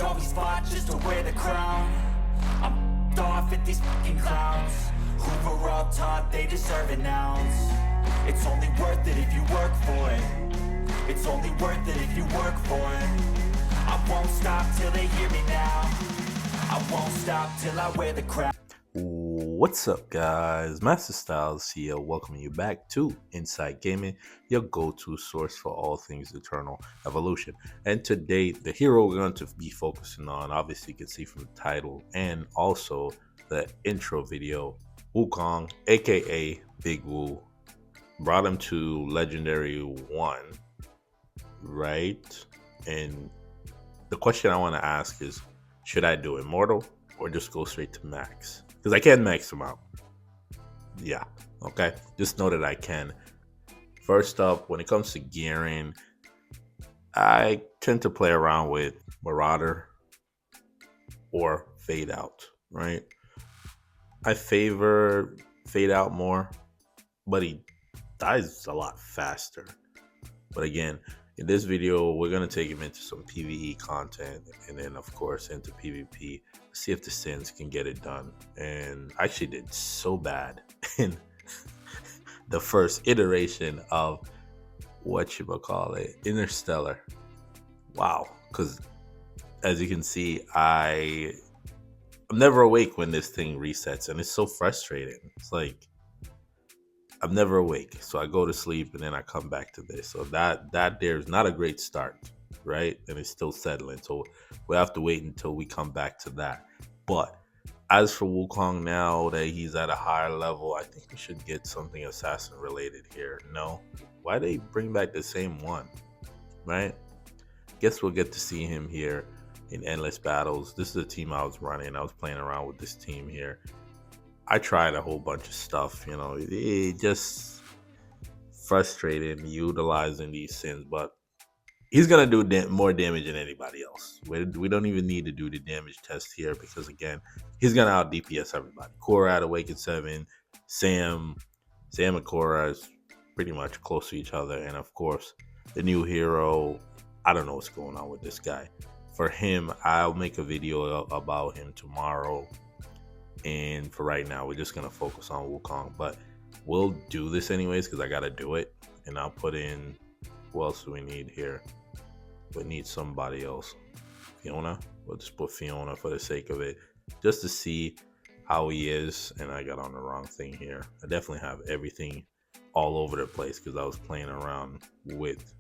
always fought just to wear the crown. I'm off at these fucking clowns who were all taught they deserve an ounce. It's only worth it if you work for it. It's only worth it if you work for it. I won't stop till they hear me now. I won't stop till I wear the crown. What's up, guys? Master Styles here, welcoming you back to Inside Gaming, your go-to source for all things Eternal Evolution. And today, the hero we're going to be focusing on, obviously you can see from the title and also the intro video, Wukong, aka Big Wu. Brought him to Legendary 1, right? And the question I want to ask is, should I do Immortal or just go straight to Max? Because I can max them out. Yeah, okay. Just know that I can. First up, when it comes to gearing, I tend to play around with Marauder or Fade Out, right? I favor Fade Out more, but he dies a lot faster. But again, in this video, we're going to take him into some PvE content and then, of course, into PvP. See if the Sins can get it done. And I actually did so bad in the first iteration of Interstellar. Wow. Because as you can see, I'm never awake when this thing resets. And it's so frustrating. It's like, I'm never awake, so I go to sleep and then I come back to this. So that there's not a great start, right? And it's still settling. So we have to wait until we come back to that. But as for Wukong, now that he's at a higher level, I think we should get something assassin related here. No, why they bring back the same one, right? Guess we'll get to see him here in Endless Battles. This is the team I was running. I was playing around with this team here. I tried a whole bunch of stuff, it just frustrated utilizing these Sins, but he's going to do more damage than anybody else. We don't even need to do the damage test here because, again, he's going to out DPS everybody. Korra at Awakened 7, Sam and Korra is pretty much close to each other, and of course, the new hero, I don't know what's going on with this guy. For him, I'll make a video about him tomorrow. And for right now, we're just going to focus on Wukong. But we'll do this anyways because I got to do it. And I'll put in, who else do we need here? We need somebody else. Fiona. We'll just put Fiona for the sake of it. Just to see how he is. And I got on the wrong thing here. I definitely have everything all over the place because I was playing around with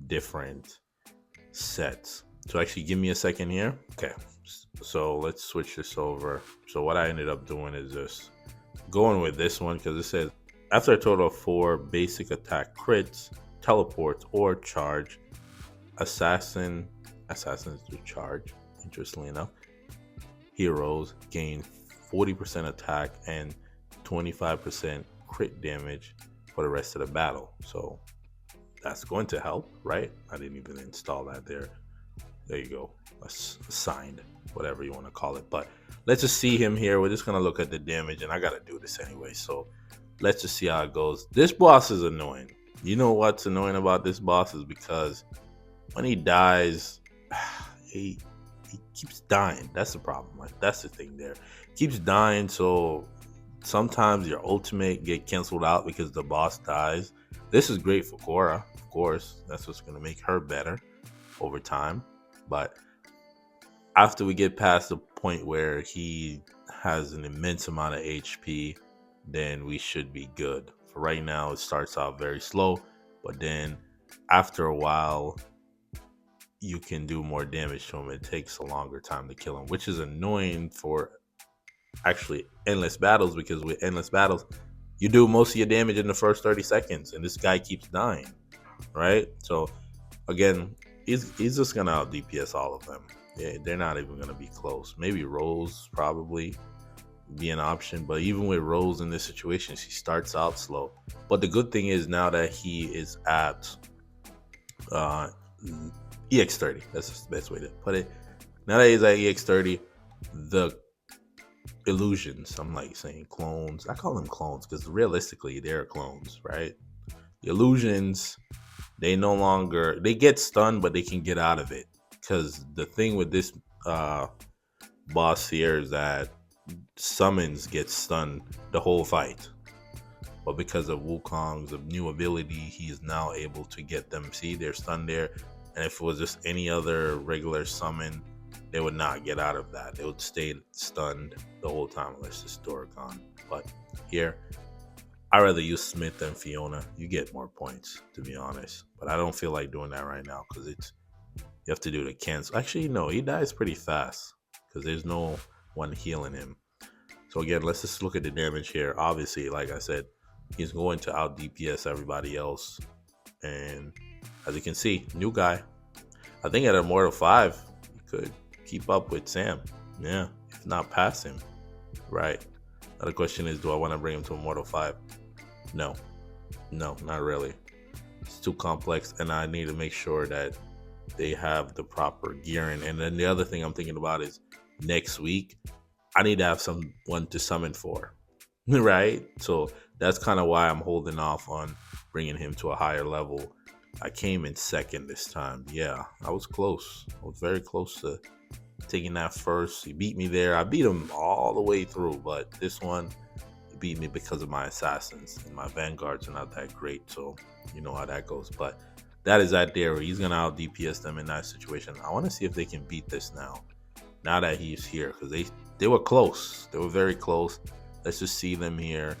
different sets. So actually, give me a second here. Okay. So let's switch this over. So what I ended up doing is just going with this one because it says after a total of 4 basic attack crits, teleports, or charge, assassins do charge. Interestingly enough, heroes gain 40% attack and 25% crit damage for the rest of the battle. So that's going to help, right? I didn't even install that there. There you go. Assigned, whatever you want to call it. But let's just see him here. We're just going to look at the damage, and I got to do this anyway. So let's just see how it goes. This boss is annoying. You know what's annoying about this boss is because when he dies, he keeps dying. That's the problem. Like, that's the thing there. He keeps dying, so sometimes your ultimate get canceled out because the boss dies. This is great for Korra, of course. That's what's going to make her better over time. But after we get past the point where he has an immense amount of HP, then we should be good. For right now, it starts out very slow, but then after a while, you can do more damage to him. It takes a longer time to kill him, which is annoying for actually Endless Battles, because with Endless Battles, you do most of your damage in the first 30 seconds, and this guy keeps dying, right? So, again, he's just going to out DPS all of them. Yeah, they're not even going to be close. Maybe Rose probably be an option, but even with Rose in this situation, she starts out slow. But the good thing is now that he is at EX30, that's the best way to put it. Now that he's at EX30, the illusions, I'm like saying clones, I call them clones because realistically they're clones, right? The illusions, they get stunned, but they can get out of it because the thing with this boss here is that summons get stunned the whole fight. But because of Wukong's new ability, he is now able to get them. See, they're stunned there. And if it was just any other regular summon, they would not get out of that. They would stay stunned the whole time unless it's Doricon. But here, I'd rather use Smith than Fiona. You get more points, to be honest. But I don't feel like doing that right now because you have to do the cancel. Actually, no, he dies pretty fast because there's no one healing him. So again, let's just look at the damage here. Obviously, like I said, he's going to out DPS everybody else. And as you can see, new guy. I think at Immortal 5, you could keep up with Sam. Yeah, if not pass him. Right. Now the question is, do I want to bring him to Immortal 5? No, not really. It's too complex, and I need to make sure that they have the proper gearing. And then the other thing I'm thinking about is next week, I need to have someone to summon for, right? So that's kind of why I'm holding off on bringing him to a higher level. I came in second this time. Yeah, I was close. I was very close to taking that first. He beat me there. I beat him all the way through, but this one, he beat me because of my assassins, and my vanguards are not that great, so you know how that goes. But that is that there. He's gonna out DPS them in that situation. I want to see if they can beat this now that he's here, because they were close. They were very close. Let's just see them here.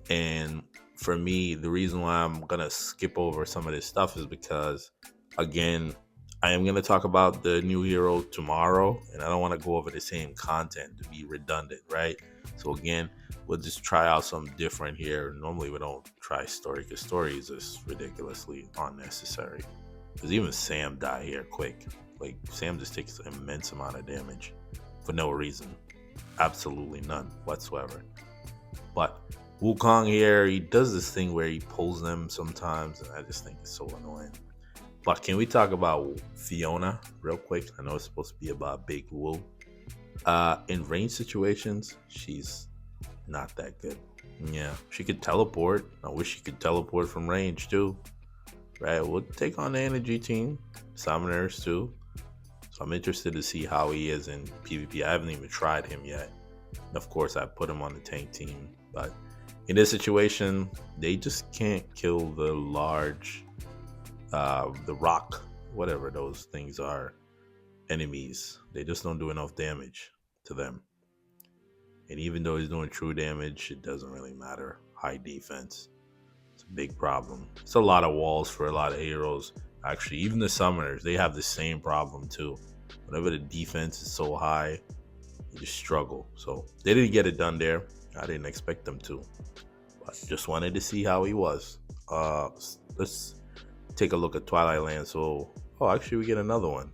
And for me, the reason why I'm gonna skip over some of this stuff is because, again, I am gonna talk about the new hero tomorrow, and I don't want to go over the same content to be redundant, right? So again, we'll just try out something different here. Normally we don't try story because story is just ridiculously unnecessary. Because even Sam die here quick. Like, Sam just takes an immense amount of damage for no reason. Absolutely none whatsoever. But Wukong here, he does this thing where he pulls them sometimes, and I just think it's so annoying. But can we talk about Fiona real quick? I know it's supposed to be about Big Wu. In range situations, she's not that good. Yeah, she could teleport. I wish she could teleport from range too. Right, we'll take on the energy team, summoners too. So I'm interested to see how he is in PvP. I haven't even tried him yet. And of course, I put him on the tank team. But in this situation, they just can't kill the large, the rock, whatever those things are, enemies. They just don't do enough damage to them. And even though he's doing true damage, it doesn't really matter. High defense. It's a big problem. It's a lot of walls for a lot of heroes. Actually, even the summoners, they have the same problem too. Whenever the defense is so high, you just struggle. So they didn't get it done there. I didn't expect them to. But just wanted to see how he was. Let's take a look at Twilight Land. So, actually we get another one.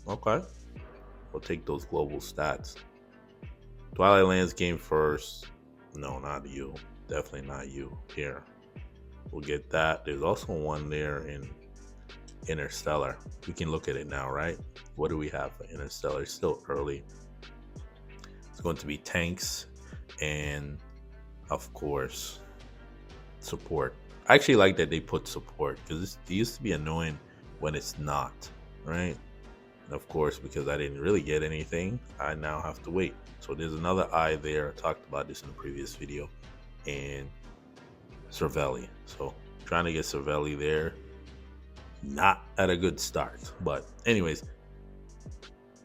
Okay. We'll take those global stats. Twilight Lands came first. No, not you. Definitely not you. Here. We'll get that. There's also one there in Interstellar. We can look at it now, right? What do we have for Interstellar? It's still early. It's going to be tanks and, of course, support. I actually like that they put support because it used to be annoying when it's not, right? And of course, because I didn't really get anything, I now have to wait. So there's another eye there. I talked about this in the previous video. And Cervelli. So trying to get Cervelli there. Not at a good start. But anyways,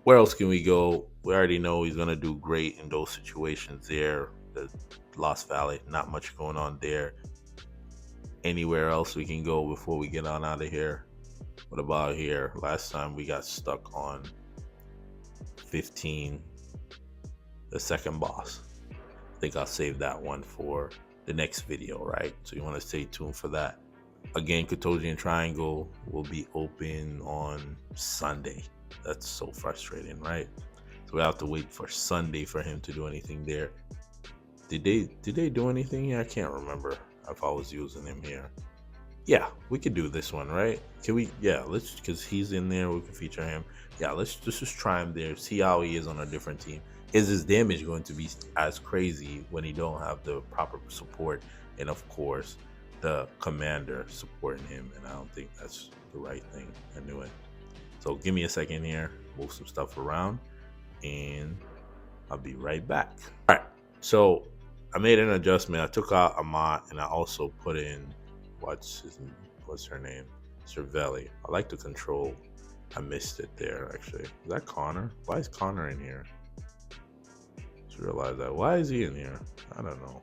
where else can we go? We already know he's going to do great in those situations there. The Lost Valley, not much going on there. Anywhere else we can go before we get on out of here? What about here? Last time we got stuck on 15, the second boss. I think I'll save that one for the next video, right? So you want to stay tuned for that. Again, Katosian Triangle will be open on Sunday. That's so frustrating, right? So we have to wait for Sunday for him to do anything there. Did they do anything here? I can't remember if I was using him here. Yeah, we could do this one, right? Can we? Yeah, let's, because he's in there. We can feature him. Yeah, let's just try him there. See how he is on a different team. Is his damage going to be as crazy when he don't have the proper support? And of course, the commander supporting him. And I don't think that's the right thing. I knew it. So give me a second here, move some stuff around, and I'll be right back. All right, so I made an adjustment. I took out Amat and I also put in what's her name, Cervelli. I like the control. I missed it there actually. Is that Connor? Why is Connor in here? Just realize that. Why is he in here? I don't know.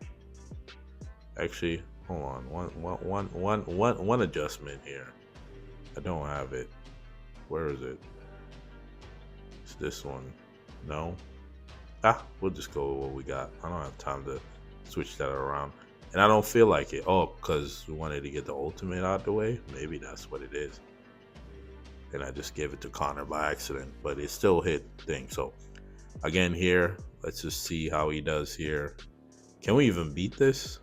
Actually, hold on. One adjustment here. I don't have it. Where is it? It's this one. No. We'll just go with what we got. I don't have time to switch that around. And I don't feel like it. Oh, because we wanted to get the ultimate out the way? Maybe that's what it is. And I just gave it to Connor by accident. But it still hit thing. So, again here, let's just see how he does here. Can we even beat this?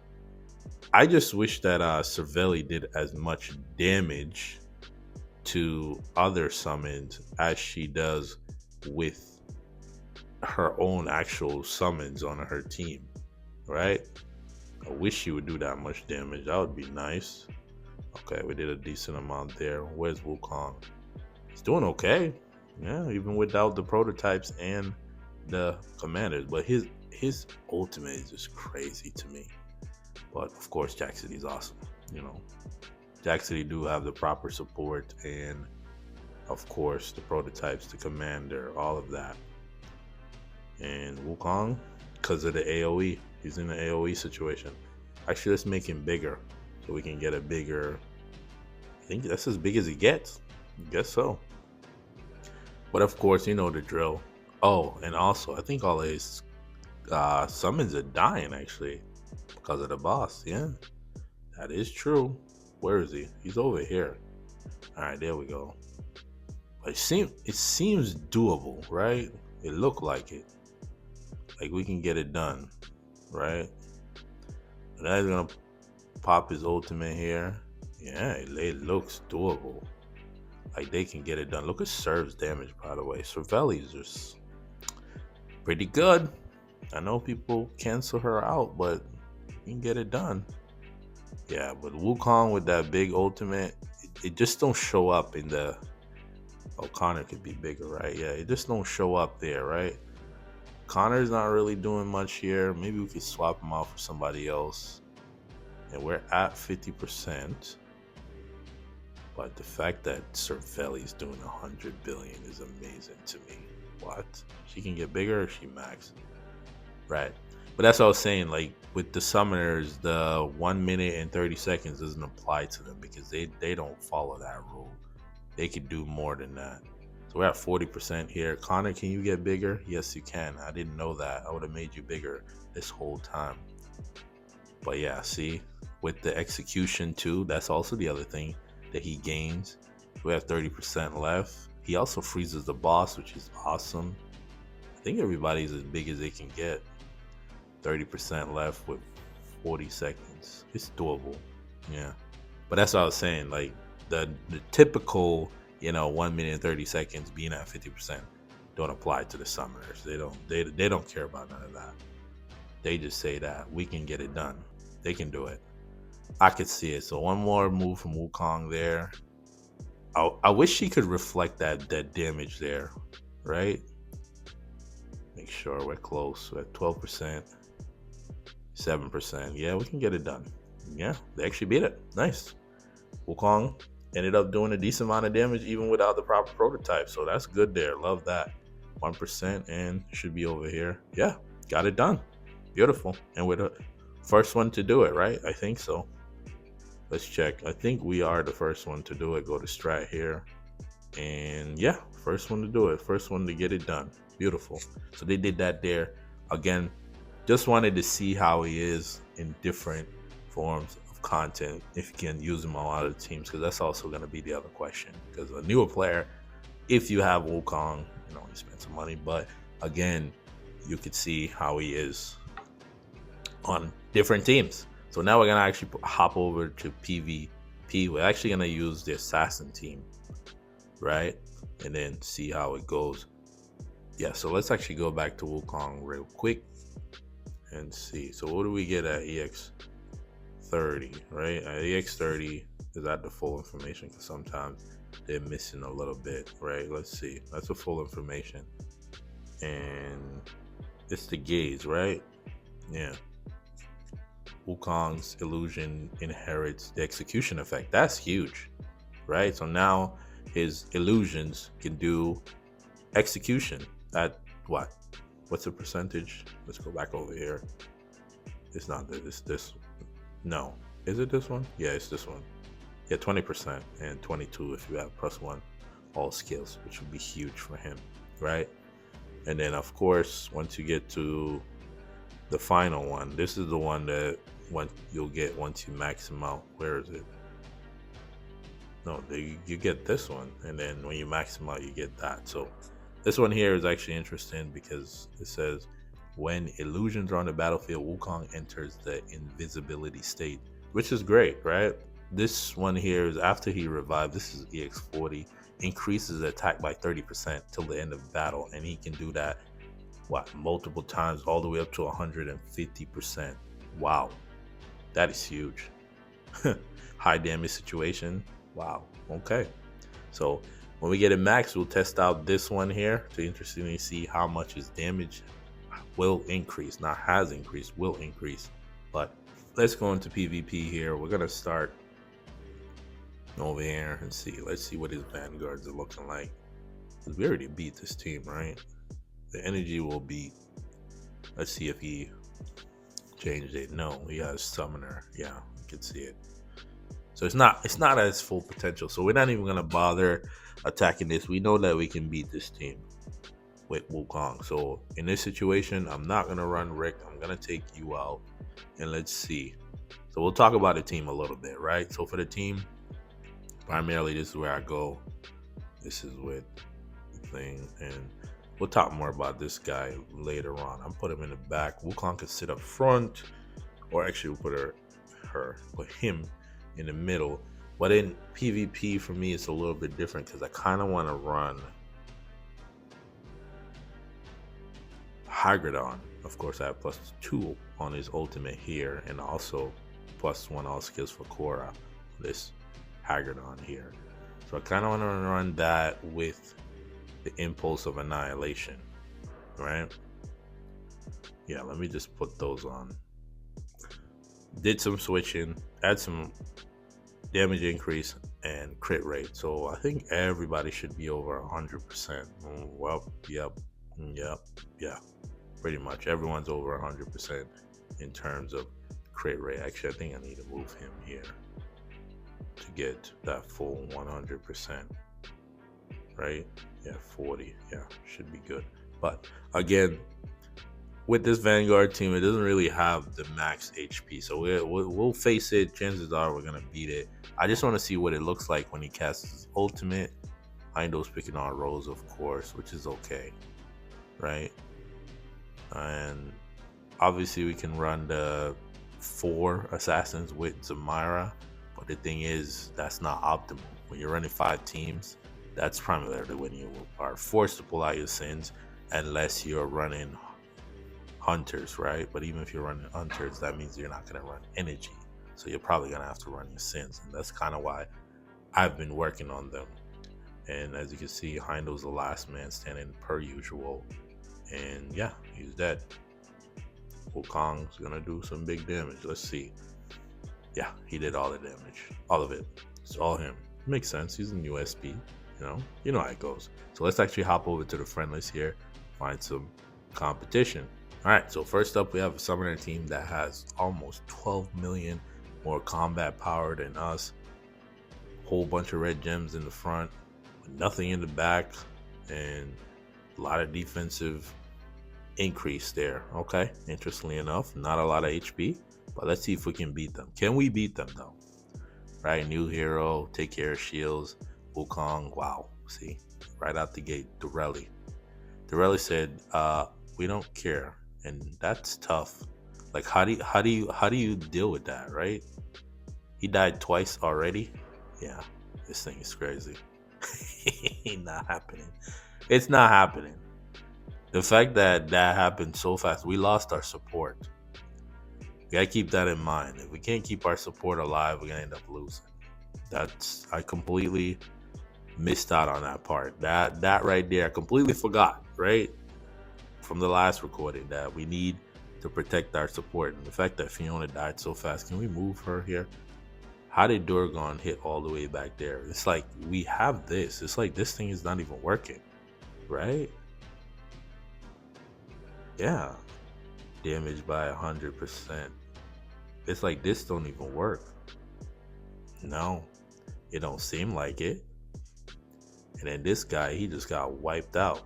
I just wish that Cervelli did as much damage to other summons as she does with her own actual summons on her team, right? I wish she would do that much damage. That would be nice. Okay, we did a decent amount there. Where's Wukong? He's doing okay. Yeah, even without the prototypes and the commanders. But his ultimate is just crazy to me. But of course, Jack City's awesome. You know, Jack City do have the proper support and of course the prototypes, the commander, all of that. And Wukong, because of the AoE, he's in the AoE situation. Actually, let's make him bigger so we can get a bigger. I think that's as big as he gets. I guess so. But of course, you know the drill. Oh, and also, I think all his summons are dying actually because of the boss. Yeah, that is true. Where is he? He's over here. All right, there we go. But it seems doable, right? It looked like it. Like we can get it done, right? But now he's gonna pop his ultimate here. Yeah, it looks doable. Like they can get it done. Look at Serve's damage, by the way. Cervelli's just pretty good. I know people cancel her out, but you can get it done. Yeah, but Wukong with that big ultimate, it just don't show up in the. Oh, Connor could be bigger, right? Yeah, it just don't show up there, right? Connor's not really doing much here. Maybe we could swap him out for somebody else. And we're at 50%. But the fact that Cervelli's doing 100 billion is amazing to me. What? She can get bigger or she max? Right. But that's what I was saying. Like with the summoners, the 1 minute and 30 seconds doesn't apply to them because they don't follow that rule. They could do more than that. So we're at 40% here. Connor, can you get bigger? Yes, you can. I didn't know that. I would have made you bigger this whole time. But yeah, see, with the execution too, that's also the other thing that he gains. We have 30% left. He also freezes the boss, which is awesome. I think everybody's as big as they can get. 30% left with 40 seconds. It's doable. Yeah. But that's what I was saying. Like the typical 1 minute and 30 seconds being at 50% don't apply to the summoners. They don't care about none of that. They just say that we can get it done. They can do it. I could see it. So one more move from Wukong there. I wish she could reflect that damage there, right? Make sure we're close. We're at 12%, 7%. Yeah, we can get it done. Yeah, they actually beat it. Nice. Wukong ended up doing a decent amount of damage even without the proper prototype. So that's good there. Love that. 1% and should be over here. Yeah, got it done. Beautiful. And we're the first one to do it, right? I think so. Let's check. I think we are the first one to do it. Go to strat here. And yeah, first one to do it. First one to get it done. Beautiful. So they did that there. Again, just wanted to see how he is in different forms of content, if you can use him on other teams, because that's also going to be the other question. Because a newer player, if you have Wukong, you spend some money. But again, you could see how he is on different teams. So now we're going to actually hop over to PvP. We're actually going to use the assassin team, right? And then see how it goes. Yeah, so let's actually go back to Wukong real quick and see. So what do we get at EX30, right? At EX30 is at the full information because sometimes they're missing a little bit, right? Let's see. That's the full information. And it's the gaze, right? Yeah. Wukong's illusion inherits the execution effect. That's huge, right? So now his illusions can do execution at what? What's the percentage? Let's go back over here. It's not this. It's this. No. Is it this one? Yeah, it's this one. Yeah, 20% and 22 if you have +1 all skills, which would be huge for him, right? And then of course, once you get to the final one, this is the one that you'll get once you max him out. Where is it? No, you get this one, and then when you max him out, you get that. So this one here is actually interesting because it says when illusions are on the battlefield, Wukong enters the invisibility state, which is great, right? This one here is after he revived. This is EX40, increases attack by 30% till the end of battle, and he can do that multiple times, all the way up to 150%. Wow, that is huge. High damage situation. Wow. Okay. So when we get it max, we'll test out this one here to interestingly see how much his damage will increase. Not has increased, will increase. But let's go into PvP here. We're gonna start over here and see. Let's see what his vanguards are looking like. We already beat this team, right? The energy will beat. Let's see if he changed it. No, he has summoner. Yeah, you can see it. So it's not as full potential. So we're not even gonna bother attacking this. We know that we can beat this team with Wukong. So in this situation, I'm not gonna run Rick. I'm gonna take you out, and let's see. So we'll talk about the team a little bit, right? So for the team, primarily this is where I go. This is with the thing, and we'll talk more about this guy later on. I'm put him in the back. Wukong can sit up front, or actually we'll put him in the middle. But in PvP for me, it's a little bit different because I kind of want to run Hagridon. Of course, I have +2 on his ultimate here, and also +1 all skills for Korra. This Hagridon here. So I kind of want to run that with the impulse of annihilation, right? Yeah, let me just put those on. Did some switching, add some damage increase and crit rate. So I think everybody should be over 100%. Well, yep. Yeah. Pretty much everyone's over 100% in terms of crit rate. Actually, I think I need to move him here to get that full 100%. Right? Yeah, 40. Yeah, should be good. But again, with this Vanguard team, it doesn't really have the max HP. So we'll face it. Chances are we're going to beat it. I just want to see what it looks like when he casts his ultimate. Hindo's picking on Rose, of course, which is okay. Right? And obviously we can run the 4 assassins with Zamira. But the thing is, that's not optimal. When you're running 5 teams, that's primarily when you are forced to pull out your sins, unless you're running hunters, right? But even if you're running hunters, that means you're not going to run energy. So you're probably going to have to run your sins. And that's kind of why I've been working on them. And as you can see, Hindo's the last man standing per usual. And yeah, he's dead. Wukong's going to do some big damage. Let's see. Yeah, he did all the damage. All of it. It's all him. Makes sense. He's in USP. You know how it goes. So let's actually hop over to the friend list here, find some competition. All right, so first up, we have a summoner team that has almost 12 million more combat power than us. Whole bunch of red gems in the front, nothing in the back, and a lot of defensive increase there. Okay, interestingly enough, not a lot of HP, but let's see if we can beat them. Can we beat them though? Right, new hero, take care of shields. Wukong, wow, see, right out the gate, Dorelli said, we don't care, and that's tough. Like, how do you deal with that, right? He died twice already. Yeah, this thing is crazy. Not happening. It's not happening. The fact that happened so fast, we lost our support. We gotta keep that in mind. If we can't keep our support alive, we're gonna end up losing. I completely Missed out on that part. That right there, I completely forgot, right? From the last recording that we need to protect our support. And the fact that Fiona died so fast, can we move her here? How did Durgon hit all the way back there? It's like we have this. It's like this thing is not even working, right? Yeah. Damaged by 100%. It's like this don't even work. No, it don't seem like it. And then this guy, he just got wiped out.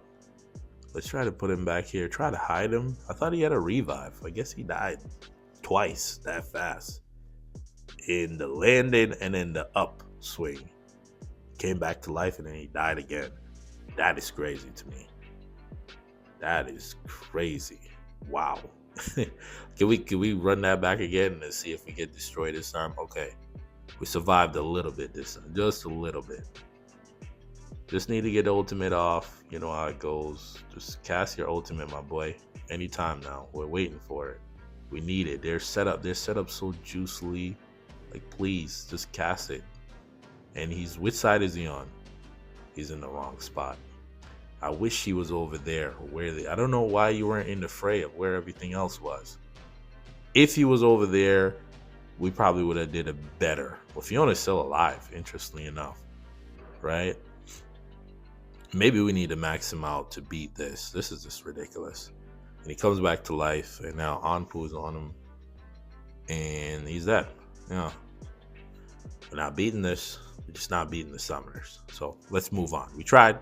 Let's try to put him back here. Try to hide him. I thought he had a revive. I guess he died twice that fast. In the landing and in the upswing. Came back to life and then he died again. That is crazy to me. That is crazy. Wow. Can we run that back again and see if we get destroyed this time? Okay. We survived a little bit this time. Just a little bit. Just need to get the ultimate off. You know how it goes. Just cast your ultimate, my boy. Anytime now. We're waiting for it. We need it. They're set up so juicily. Like, please, just cast it. And which side is he on? He's in the wrong spot. I wish he was over there. I don't know why you weren't in the fray of where everything else was. If he was over there, we probably would have did it better. Well, Fiona's still alive, interestingly enough. Right? Maybe we need to max him out to beat this. This is just ridiculous. And he comes back to life, and now Anpu's on him. And he's dead. Yeah. We're not beating this. We're just not beating the summoners. So let's move on. We tried.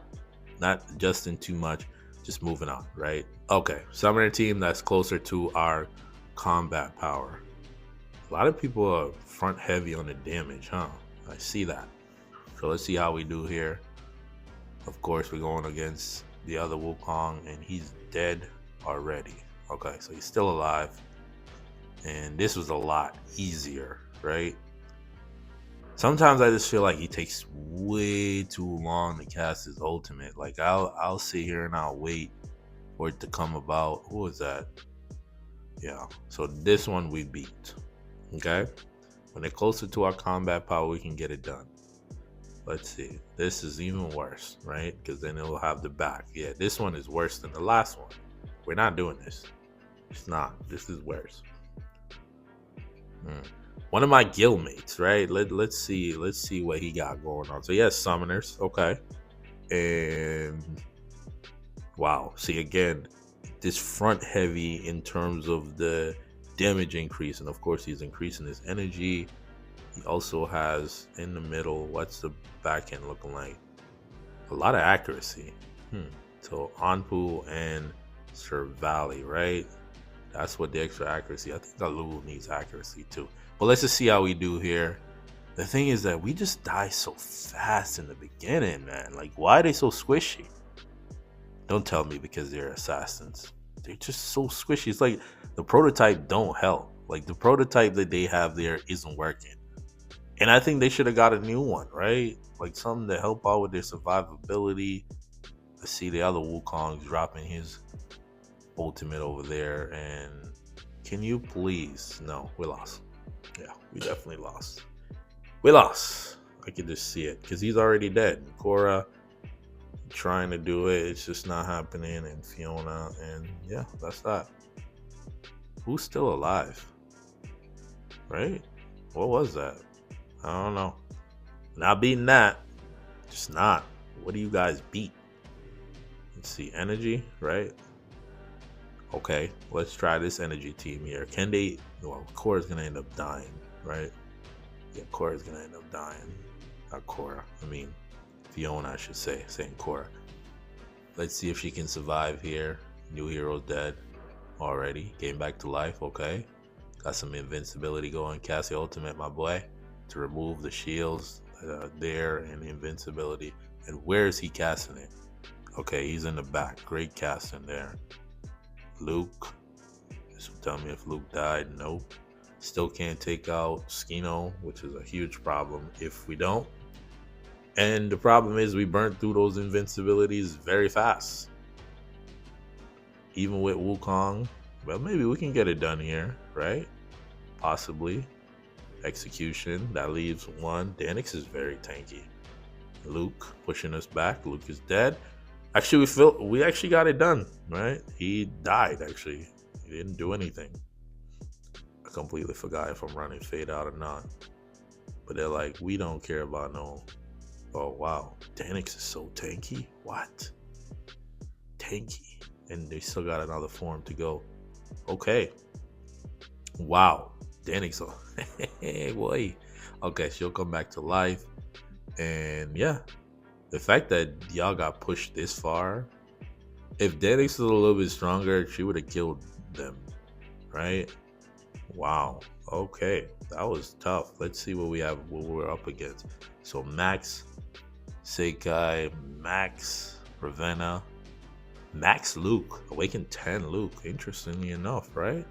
Not adjusting too much. Just moving on, right? Okay. Summoner team that's closer to our combat power. A lot of people are front heavy on the damage, huh? I see that. So let's see how we do here. Of course, we're going against the other Wukong, and he's dead already. Okay, so he's still alive. And this was a lot easier, right? Sometimes I just feel like he takes way too long to cast his ultimate. Like, I'll sit here and I'll wait for it to come about. Who was that? Yeah, so this one we beat. Okay? When they're closer to our combat power, we can get it done. Let's see. This is even worse, right? Because then it'll have the back. Yeah, this one is worse than the last one. We're not doing this. It's not. This is worse. One of my guildmates, right? Let's see what he got going on. So he has summoners, okay. And wow. See, again, this front heavy in terms of the damage increase. And of course, he's increasing his energy. He also has in the middle, what's the back end looking like? A lot of accuracy. So Anpu and Sir Valley, right? That's what the extra accuracy. I think Alu needs accuracy too. But let's just see how we do here. The thing is that we just die so fast in the beginning, man. Like, why are they so squishy? Don't tell me because they're assassins. They're just so squishy. It's like the prototype don't help. Like, the prototype that they have there isn't working. And I think they should have got a new one, right? Like something to help out with their survivability. I see the other Wukong dropping his ultimate over there. And can you please? No, we lost. Yeah, we definitely lost. We lost. I can just see it because he's already dead. Korra trying to do it. It's just not happening. And Fiona. And yeah, that's that. Who's still alive? Right? What was that? I don't know. Not beating that. Just not. What do you guys beat? Let's see. Energy, right? Okay. Let's try this energy team here. Can they... Well, Korra's going to end up dying, right? Yeah, Korra's going to end up dying. Not Korra. I mean, Fiona, I should say. Saying Korra. Let's see if she can survive here. New hero's dead already. Came back to life. Okay. Got some invincibility going. Cast the ultimate, my boy. To remove the shields there and invincibility. And where is he casting it? Okay, he's in the back. Great casting there. Luke. This will tell me if Luke died. Nope. Still can't take out Skino, which is a huge problem if we don't. And the problem is we burnt through those invincibilities very fast. Even with Wukong. Well, maybe we can get it done here, right? Possibly. Execution. That leaves one. Danix is very tanky. Luke pushing us back. Luke is dead. Actually, we actually got it done, right? He died, actually. He didn't do anything. I completely forgot if I'm running fade out or not. But they're like, we don't care about no. Oh, wow. Danix is so tanky. What? Tanky. And they still got another form to go. Okay. Wow. Danix. Hey, boy. Okay, she'll come back to life. And yeah, the fact that y'all got pushed this far, if Danix was a little bit stronger, she would have killed them, right? Wow. Okay, that was tough. Let's see what we have, what we're up against. So Max, Seikai, Max, Ravenna, Max Luke, Awakened 10 Luke, interestingly enough, right?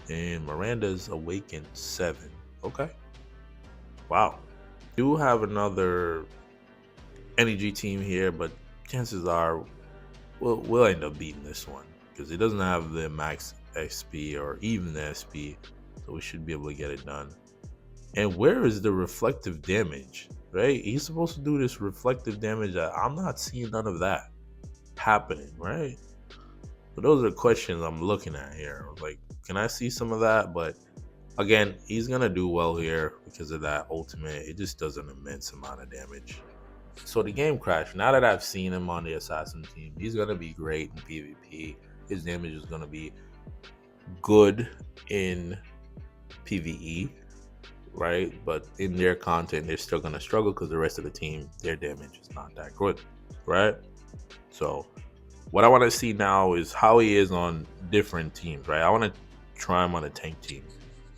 And Miranda's Awakened 7. Okay. Wow. Do have another energy team here, but chances are we'll end up beating this one because it doesn't have the max XP or even the SP, so we should be able to get it done. And where is the reflective damage? Right? He's supposed to do this reflective damage. I'm not seeing none of that happening, right? So those are the questions I'm looking at here. Like, can I see some of that? But again, he's gonna do well here because of that ultimate. It just does an immense amount of damage. So the game crashed. Now that I've seen him on the assassin team, he's gonna be great in PvP. His damage is gonna be good in PvE, right? But in their content, they're still gonna struggle because the rest of the team, their damage is not that good, right? So what I want to see now is how he is on different teams, right? I want to try him on a tank team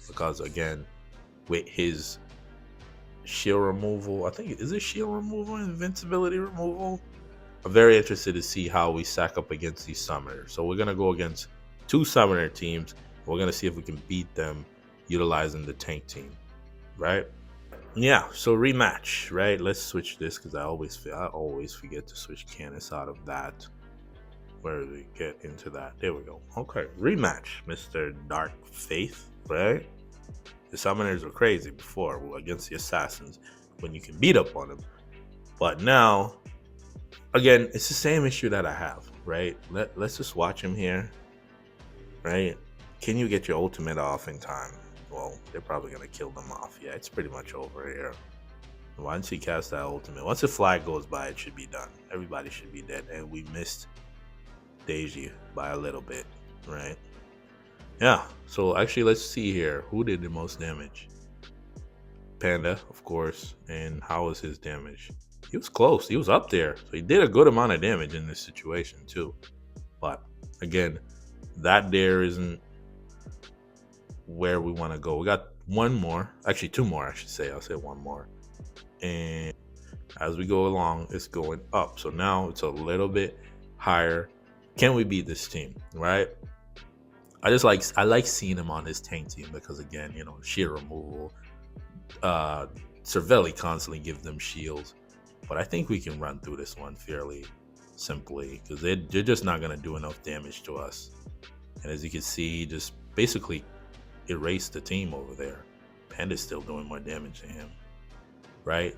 because again, with his shield removal, I think, is it shield removal, invincibility removal? I'm very interested to see how we stack up against these summoners. So we're gonna go against 2 summoner teams. We're gonna see if we can beat them utilizing the tank team, right? Yeah, so rematch, right? Let's switch this because I always forget to switch Canis out of that. Where do we get into that? There we go. Okay, rematch, Mr. Dark Faith, right? The summoners were crazy before against the assassins when you can beat up on them. But now, again, it's the same issue that I have, right? Let's just watch him here, right? Can you get your ultimate off in time? Well, they're probably going to kill them off. Yeah, it's pretty much over here. Once he casts that ultimate, once the flag goes by, it should be done. Everybody should be dead. And we missed Deji by a little bit, right? Yeah, so actually let's see here. Who did the most damage? Panda, of course. And how was his damage? He was close. He was up there. So he did a good amount of damage in this situation too. But again, that there isn't where we want to go. We got one more. Actually, 2 more, I should say. I'll say 1 more. And as we go along, it's going up. So now it's a little bit higher. Can we beat this team, right? I like seeing him on his tank team because again, you know, shield removal. Cervelli constantly gives them shields, but I think we can run through this one fairly simply because they're just not gonna do enough damage to us. And as you can see, just basically erased the team over there. Panda's still doing more damage to him, right?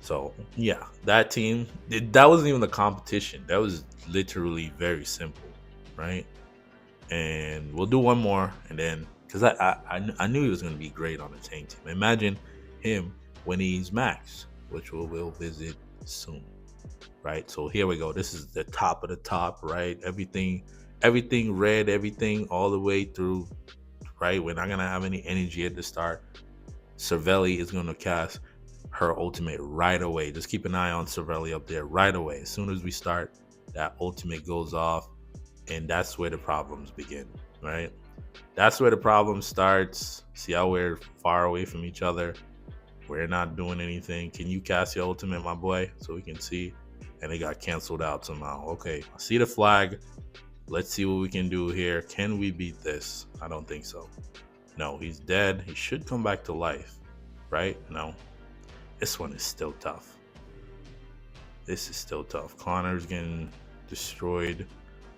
So yeah, that team, that wasn't even the competition. That was literally very simple, right? And we'll do 1 more, and then because I knew he was going to be great on the tank team. Imagine him when he's max, which we'll visit soon, right? So here we go. This is the top of the top, right? Everything red, everything all the way through, right? We're not going to have any energy at the start. Cervelli is going to cast her ultimate right away. Just keep an eye on Cervelli up there right away. As soon as we start, that ultimate goes off. And that's where the problems begin, right? That's where the problem starts. See how we're far away from each other? We're not doing anything. Can you cast your ultimate, my boy? So we can see. And it got canceled out somehow. Okay, I see the flag. Let's see what we can do here. Can we beat this? I don't think so. No, he's dead. He should come back to life, right? No. This one is still tough. This is still tough. Connor's getting destroyed.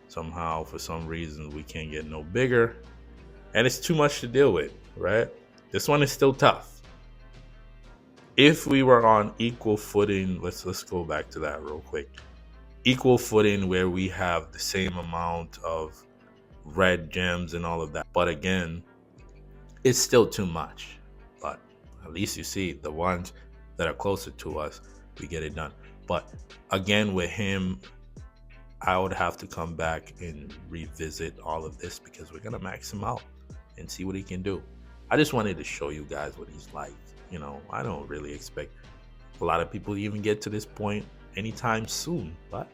Somehow, for some reason, we can't get no bigger. And it's too much to deal with, right? This one is still tough. if we were on equal footing, let's go back to that real quick. Equal footing where we have the same amount of red gems and all of that. But again, it's still too much. But at least you see the ones that are closer to us, we get it done. But again, with him, I would have to come back and revisit all of this because we're gonna max him out and see what he can do. I just wanted to show you guys what he's like. You know, I don't really expect a lot of people to even get to this point anytime soon, but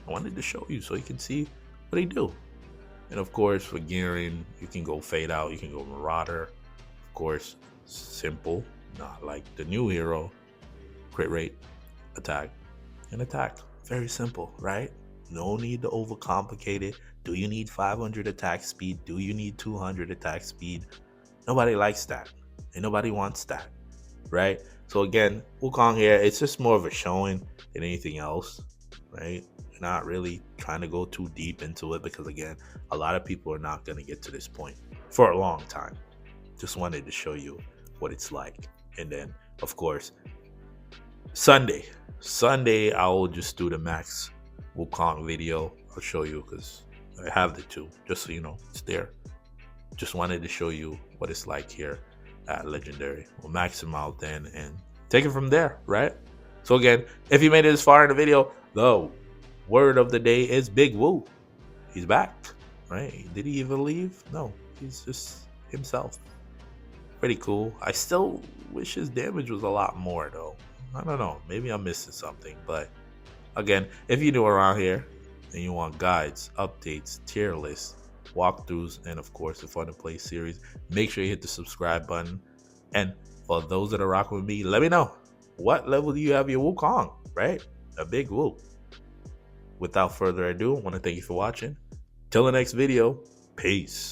I wanted to show you so you can see what he do. And of course, for gearing, you can go fade out, you can go marauder. Of course, simple, not like the new hero. Crit rate, attack, and attack. Very simple, right? No need to overcomplicate it. Do you need 500 attack speed? Do you need 200 attack speed? Nobody likes that, and nobody wants that, right? So again, Wukong here, it's just more of a showing than anything else, right? Not really trying to go too deep into it because again, a lot of people are not going to get to this point for a long time. Just wanted to show you what it's like. And then of course, Sunday I will just do the max Wukong video. I'll show you because I have the two, just so you know it's there. Just wanted to show you what it's like here at Legendary. We'll max him out then and take it from there, right? So again, if you made it this far in the video, the word of the day is Big Woo. He's back, right? Did he even leave? No, he's just himself. Pretty cool. I still wish his damage was a lot more though. I don't know, maybe I'm missing something, but again, if you're new around here and you want guides, updates, tier lists, walkthroughs, and of course the Fun to Play series, make sure you hit the subscribe button. And for those that are rocking with me, let me know, what level do you have your Wukong, right? A Big Woo. Without further ado, I want to thank you for watching. Till the next video, peace.